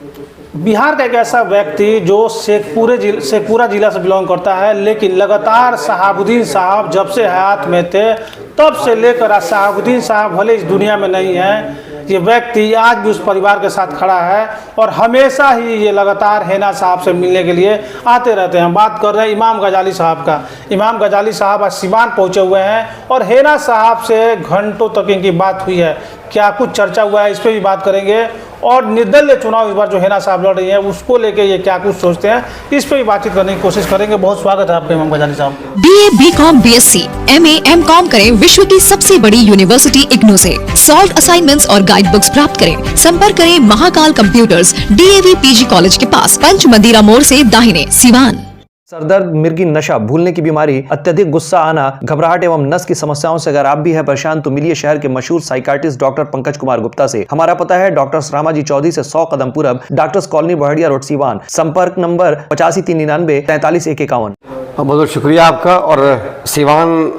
बिहार का एक ऐसा व्यक्ति जो शेखपुरा जिला से बिलोंग करता है, लेकिन लगातार शहाबुद्दीन साहब जब से हयात में थे तब से लेकर आज शहाबुद्दीन साहब भले इस दुनिया में नहीं है, ये व्यक्ति आज भी उस परिवार के साथ खड़ा है और हमेशा ही ये लगातार हेना साहब से मिलने के लिए आते रहते हैं। बात कर रहे हैं इमाम गजाली साहब का। इमाम गजाली साहब आज सिवान पहुंचे हुए हैं और हेना साहब से घंटों तक इनकी बात हुई है। क्या कुछ चर्चा हुआ है, इस पर भी बात करेंगे। और निर्दलीय चुनाव इस बार जो हेना साहब लड़ रही हैं उसको लेके ये क्या कुछ सोचते हैं, इस पर भी बातचीत करने की कोशिश करेंगे। बहुत स्वागत है आपका इमाम गजाली साहब। BA, BCom, BSc, MA, MCom करें विश्व की सबसे बड़ी यूनिवर्सिटी इग्नू से। सॉल्व असाइनमेंट्स और गाइड बुक्स प्राप्त करें। संपर्क करें Mahakal computers, DAV PG college के पास, पंच मंदिरा मोड़ से दाहिने, सिवान। सरदर्द, मिर्गी, नशा, भूलने की बीमारी, अत्यधिक गुस्सा आना, घबराहट एवं नस की समस्याओं से अगर आप भी हैं परेशान तो मिलिए शहर के मशहूर साइकाट्रिस्ट डॉक्टर पंकज कुमार गुप्ता से। हमारा पता है डॉक्टर रामाजी चौधरी से 100 कदम पूरब, doctors colony Bahadiya road, Siwan. संपर्क नंबर 85 399 43 151। बहुत शुक्रिया आपका। और सिवान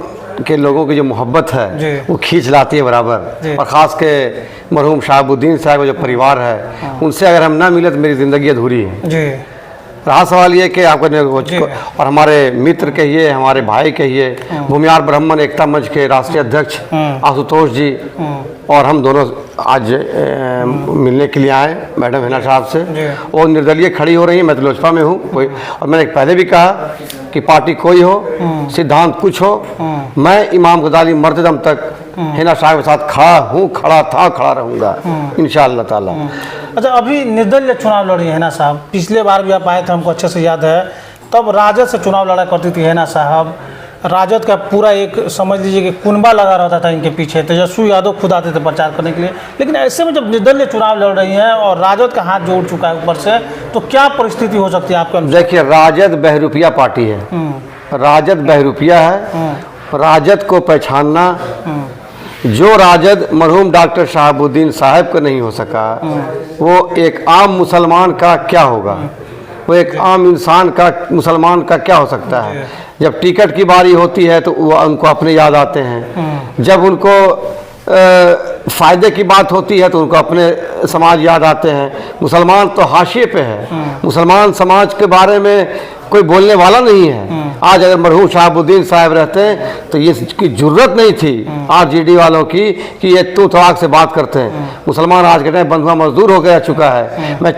के लोगों की जो मोहब्बत है वो खींच लाती है बराबर, और ख़ास के मरहूम शहाबुद्दीन साहब का जो परिवार है उनसे अगर हम ना मिले तो मेरी ज़िंदगी अधूरी है। रहा सवाल ये कि आपको और हमारे मित्र कहिए, हमारे भाई कहिए, भूमियार ब्राह्मण एकता मंच के राष्ट्रीय अध्यक्ष आशुतोष जी और हम दोनों आज मिलने के लिए आए मैडम हेना साहब से। वो निर्दलीय खड़ी हो रही है, मैं तो लोजपा में हूँ कोई, और मैंने पहले भी कहा कि पार्टी कोई हो, सिद्धांत कुछ हो, मैं इमाम गजाली मरते दम तक हेना साहब के साथ खड़ा हूँ, खड़ा था, खड़ा रहूँगा इंशाअल्लाह ताला। अच्छा, अभी निर्दलीय चुनाव लड़ी है हेना साहब। पिछले बार भी आप आए थे, हमको अच्छे से याद है। तब राजद से चुनाव लड़ा करती थी हेना साहब। राजद का पूरा एक समझ लीजिए कि कुनबा लगा रहता था इनके पीछे। तेजस्वी यादव खुद आते थे प्रचार करने के लिए। लेकिन ऐसे में जब निर्दलीय चुनाव लड़ रही हैं और राजद का हाथ जोड़ चुका है ऊपर से, तो क्या परिस्थिति हो सकती है आपके? देखिए, राजद बहरूपिया पार्टी है, राजद बहरूपिया है। राजद को पहचानना, जो राजद मरहूम डॉक्टर शहाबुद्दीन साहब को नहीं हो सका, वो एक आम मुसलमान का क्या होगा, वो एक आम इंसान का, मुसलमान का क्या हो सकता है। जब टिकट की बारी होती है तो उनको अपने याद आते हैं, जब उनको फ़ायदे की बात होती है तो उनको अपने समाज याद आते हैं। मुसलमान तो हाशिए पे है, मुसलमान समाज के बारे में कोई बोलने वाला नहीं है। आज अगर मरहूम शहाबुद्दीन साहब रहते तो ये की जरूरत नहीं थी RJD वालों की कि ये तू तड़ाक से बात करते हैं। मुसलमान आज के टाइम बंधुआ मजदूर हो गया चुका है। मैं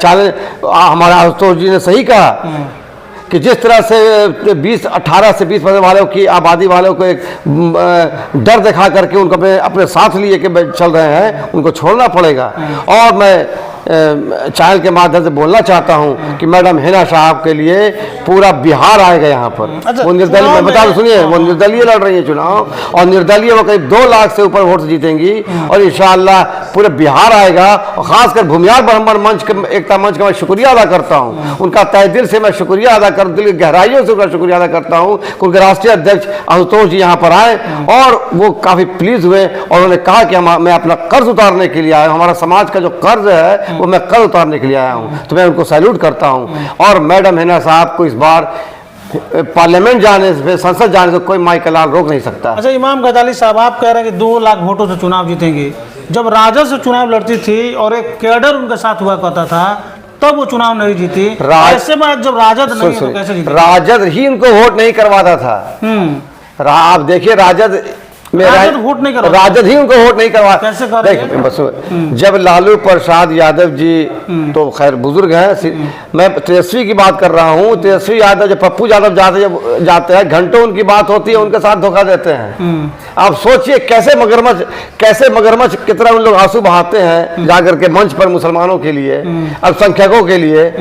हमारा आशुतोष जी ने सही कहा कि जिस तरह से 18 से 20% वालों की आबादी वालों को एक डर दिखा करके उनको अपने साथ लिए के चल रहे हैं, उनको छोड़ना पड़ेगा। और मैं चैनल के माध्यम से बोलना चाहता हूं कि मैडम हेना साहब के लिए पूरा बिहार आएगा यहाँ पर। अच्छा, वो निर्दलीय, मैं बता दूं, सुनिए, वो निर्दलीय लड़ रही है चुनाव, और निर्दलीय वो करीब 2 लाख से ऊपर वोट जीतेंगी और इंशाअल्लाह पूरे बिहार आएगा। और खासकर भूमियार ब्राह्मण मंच, एकता मंच का मैं शुक्रिया अदा करता हूँ, उनका तहे दिल से मैं शुक्रिया अदा कर, दिल की गहराइयों से उनका शुक्रिया अदा करता हूँ। उनके राष्ट्रीय अध्यक्ष आशुतोष जी यहाँ पर आए और वो काफ़ी प्लीज हुए और उन्होंने कहा कि मैं अपना कर्ज उतारने के लिए आया हूँ, हमारा समाज का जो कर्ज है वो मैं कर्ज उतारने के लिए आया हूँ। तो मैं उनको सैल्यूट करता हूँ। और मैडम हेना साहब को इस बार पार्लियामेंट जाने से, संसद जाने से कोई माई कलाल रोक नहीं सकता। अच्छा, इमाम गजाली साहब, आप कह रहे हैं कि 2 लाख वोटों से चुनाव जीतेंगे। जब राजद से चुनाव लड़ती थी और एक कैडर उनके साथ हुआ करता था तब वो चुनाव नहीं जीती। ऐसे में जब राजद नहीं है तो कैसे जीती? राजद ही उनको वोट नहीं करवाता था। आप देखिए, राजद वोट नहीं करवा, राजद ही उनको वोट नहीं करवा। कैसे कर रहे हैं? बस जब लालू प्रसाद यादव जी तो खैर बुजुर्ग हैं, मैं तेजस्वी की बात कर रहा हूँ। तेजस्वी यादव, जब पप्पू यादव जाते हैं, घंटों उनकी बात होती है, उनके साथ धोखा देते हैं। आप सोचिए कैसे मगरमच्छ कितना उन लोग आंसू बहाते हैं जाकर के मंच पर मुसलमानों के लिए, अल्पसंख्यकों के लिए।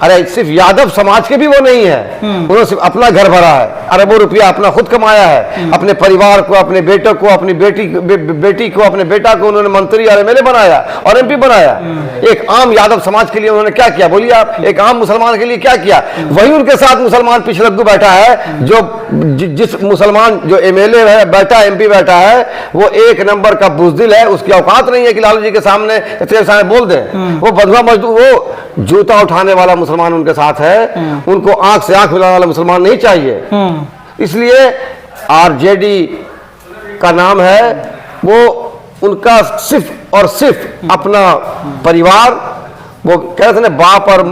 अरे सिर्फ यादव समाज के भी वो नहीं है, उन्होंने सिर्फ अपना घर भरा है, अरबों रुपया अपना खुद कमाया है, अपने परिवार को, अपने बेटों को, अपनी बेटी को, अपने बेटा को उन्होंने मंत्री और MLA बनाया और MP बनाया। एक आम यादव समाज के लिए उन्होंने क्या किया, बोलिए आप? एक आम मुसलमान के लिए क्या किया? वही उनके साथ मुसलमान पिछलग्गू बैठा है, जिस मुसलमान जो MLA है बैठा, MP बैठा है, वो 1 नंबर का बुज़दिल है। उसकी औकात नहीं है कि लालू जी के सामने बोल दे। वो बंधुआ मजदूर, वो जूता उठाने वाला मुसलमान उनके साथ है, उनको आंख से आंख मिलाने वाला मुसलमान नहीं चाहिए। इसलिए RJD का नाम है, वो उनका सिर्फ और सिर्फ अपना परिवार वो कह रहे थे ना, बाप और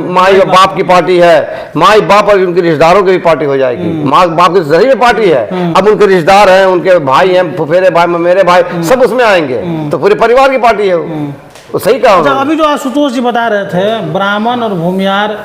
माई और बाप की पार्टी है, माई बाप और उनके रिश्तेदारों की भी पार्टी हो जाएगी। माँ बाप की सही में पार्टी है, अब उनके रिश्तेदार हैं, उनके भाई हैं, फुफेरे भाई, मेरे भाई, सब उसमें आएंगे, तो पूरे परिवार की पार्टी है वो सही कहा। अच्छा, अभी जो आशुतोष जी बता रहे थे ब्राह्मण और भूमियार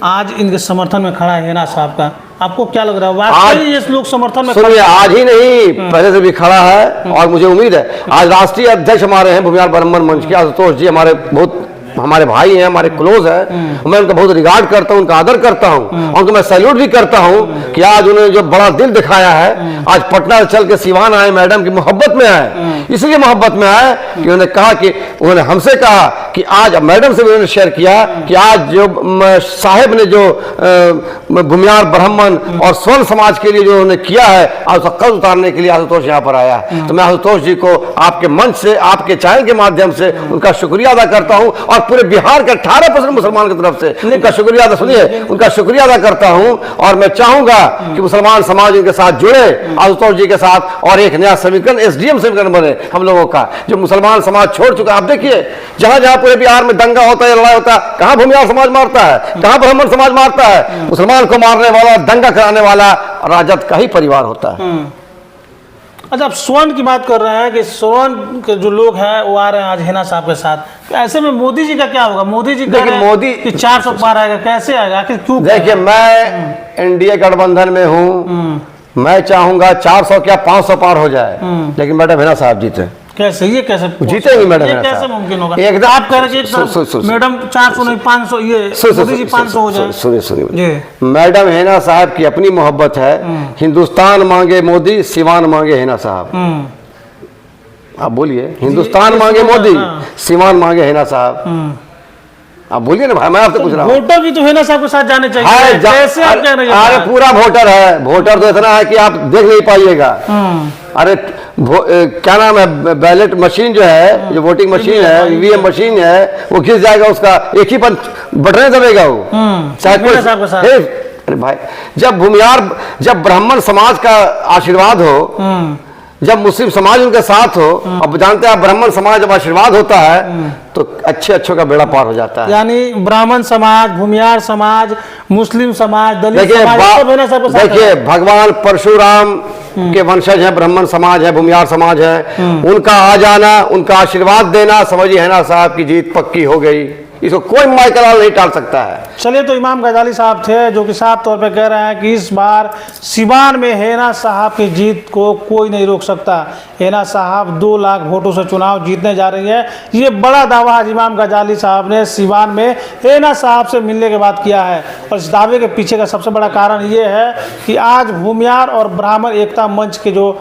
आज इनके समर्थन में खड़ा है हेना साहब का, आपको क्या लग रहा है वाकई ये लोग समर्थन में? सुनिए, आज ही नहीं, पहले से भी खड़ा है और मुझे उम्मीद है आज राष्ट्रीय अध्यक्ष हमारे हैं भूमियार ब्राह्मण मंच के आशुतोष जी, हमारे भाई हैं, हमारे क्लोज हैं, मैं उनका बहुत रिगार्ड करता हूं, उनका आदर करता हूं और उनको मैं सैल्यूट भी करता हूं कि आज उन्होंने जो बड़ा दिल दिखाया है, आज पटना से चल के सिवान आए, मैडम की मोहब्बत में आए, इसलिए मोहब्बत में आए कि उन्होंने कहा कि उन्होंने हमसे कहा कि आज मैडम से भी उन्होंने शेयर किया कि आज जो साहेब ने जो भूमियार ब्राह्मण और स्वर्ण समाज के लिए जो उन्होंने किया है, आज उसका कर्ज उतारने के लिए आशुतोष यहाँ पर आया। तो मैं आशुतोष जी को आपके मंच से, आपके चैनल के माध्यम से उनका शुक्रिया अदा करता हूँ और पूरे बिहार के 18% मुसलमान की तरफ से उनका शुक्रिया अदा, सुनिए, उनका शुक्रिया अदा करता हूं और मैं चाहूंगा कि मुसलमान समाज इनके साथ जुड़े, आशुतोष जी के साथ, और एक नया समीकरण एसडीएम समीकरण बने हम लोगों का, जो मुसलमान समाज छोड़ चुका। आप देखिए, जहां जहां पूरे बिहार में दंगा होता है, लड़ाई होता है, कहां भूमियार समाज मारता है, कहां ब्राह्मण समाज मारता है? मुसलमान को मारने वाला, दंगा कराने वाला राजद का ही परिवार होता है। अच्छा, आप स्वर्ण की बात कर रहे हैं कि स्वर्ण के जो लोग हैं वो आ रहे हैं आज हेना साहब के साथ, तो ऐसे में मोदी जी का क्या होगा? मोदी जी कह रहे हैं मोदी कि 400 पार आएगा, कैसे आएगा? आखिर क्यों? देखिए, मैं एनडीए गठबंधन में हूं, मैं चाहूंगा 400 क्या 500 पार हो जाए, लेकिन मैडम हेना साहब जीते। कैसे? ये कैसे जीतेंगे मैडम? ये कैसे मुमकिन होगा? एकदम आप कह रहे हैं मैडम 400 नहीं 500, ये मोदी जी 500 हो जाए। सुनिए, मैडम हेना साहब की अपनी मोहब्बत है, हिंदुस्तान मांगे मोदी, सिवान मांगे हेना साहब। आप बोलिए, हिंदुस्तान मांगे मोदी, सिवान मांगे हेना साहब। आप बोलिए ना भाई, मैं आपसे पूछ रहा हूँ। वोटर भी तो हेना साहब के साथ जाने चाहिए, कैसे आप कह रहे हैं? अरे पूरा वोटर है, वोटर तो इतना है कि आप देख नहीं पाइएगा। अरे क्या नाम है, बैलेट मशीन जो है, जो वोटिंग मशीन है, ईवीएम मशीन है, वो घिस जाएगा, उसका एक ही बटन दबेगा वो, चाहे कोई। अरे भाई, जब ब्राह्मण समाज का आशीर्वाद हो, जब मुस्लिम समाज उनके साथ हो, अब जानते हैं आप, ब्राह्मण समाज जब आशीर्वाद होता है तो अच्छे का बेड़ा पार हो जाता है। यानी ब्राह्मण समाज, भूमियार समाज, मुस्लिम समाज, दलित समाज, देखिए भगवान परशुराम के वंशज है, ब्राह्मण समाज है, भूमियार समाज है, उनका आ जाना, उनका आशीर्वाद देना, समझिए हेना साहब की जीत पक्की हो गई, इसको कोई माइकलाल नहीं टाल सकता है। चलिए, तो इमाम गजाली साहब थे जो कि साफ तौर पे कह रहे हैं कि इस बार सिवान में हेना साहब की जीत को कोई नहीं रोक सकता। हेना साहब 2 लाख वोटों से चुनाव जीतने जा रही है। ये बड़ा दावा आज इमाम गजाली साहब ने सिवान में हेना साहब से मिलने के बाद किया है, और इस दावे के पीछे का सबसे बड़ा कारण ये है कि आज भूमियार और ब्राह्मण एकता मंच के जो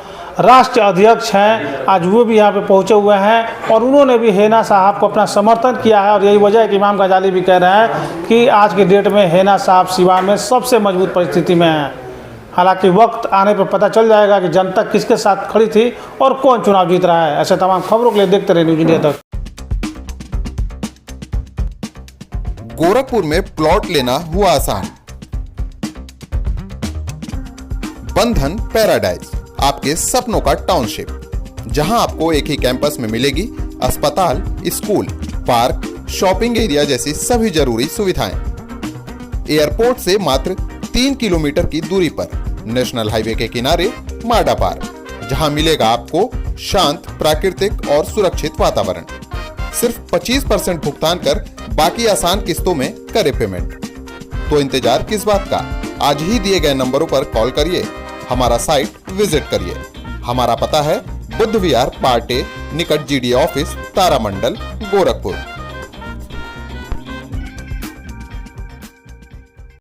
राष्ट्रीय अध्यक्ष हैं, आज वो भी यहाँ पे पहुँचे हुए हैं और उन्होंने भी हेना साहब को अपना समर्थन किया है। और यही वजह है कि इमाम गजाली भी कह रहे हैं कि आज के डेट में हेना साहब सिवान में सबसे मजबूत परिस्थिति में है। हालांकि वक्त आने पर पता चल जाएगा कि जनता किसके साथ खड़ी थी और कौन चुनाव जीत रहा है। ऐसे तमाम खबरों के लिए देखते रहे न्यूज़ इंडिया तक। गोरखपुर में प्लॉट लेना हुआ आसान। बंधन पैराडाइज, आपके सपनों का टाउनशिप, जहां आपको एक ही कैंपस में मिलेगी अस्पताल, स्कूल, पार्क, शॉपिंग एरिया जैसी सभी जरूरी सुविधाएं। एयरपोर्ट से मात्र 3 किलोमीटर की दूरी पर नेशनल हाईवे के किनारे माडा पार्क, जहां मिलेगा आपको शांत, प्राकृतिक और सुरक्षित वातावरण। सिर्फ 25% भुगतान कर बाकी आसान किस्तों में करे पेमेंट। तो इंतजार किस बात का? आज ही दिए गए नंबरों पर कॉल करिए, हमारा साइट विजिट करिए। हमारा पता है बुद्ध विहार पार्टे निकट जीडी ऑफिस, तारामंडल, गोरखपुर।